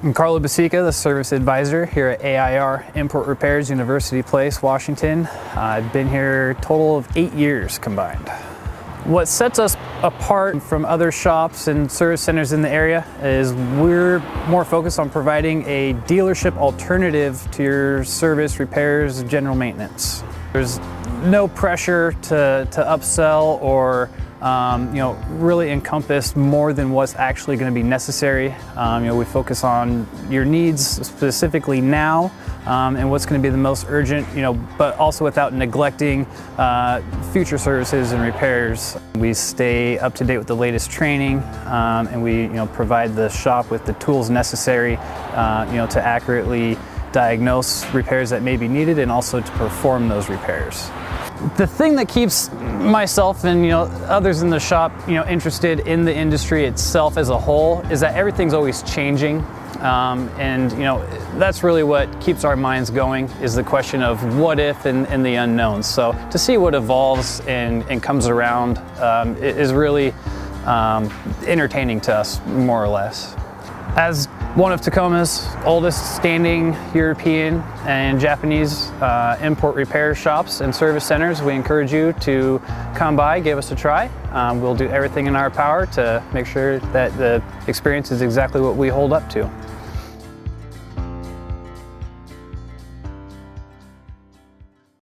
I'm Carlo Basica, the Service Advisor here at AIR Import Repairs, University Place, Washington. I've been here a total of 8 years combined. What sets us apart from other shops and service centers in the area is we're more focused on providing a dealership alternative to your service, repairs, and general maintenance. There's no pressure to upsell or really encompass more than what's actually going to be necessary. We focus on your needs specifically now and what's going to be the most urgent, but also without neglecting future services and repairs. We stay up to date with the latest training and we provide the shop with the tools necessary to accurately diagnose repairs that may be needed and also to perform those repairs. The thing that keeps myself and others in the shop interested in the industry itself as a whole is that everything's always changing, and that's really what keeps our minds going, is the question of what if and the unknowns. So to see what evolves and comes around is really entertaining to us, more or less. As one of Tacoma's oldest standing European and Japanese import repair shops and service centers, we encourage you to come by, give us a try. We'll do everything in our power to make sure that the experience is exactly what we hold up to.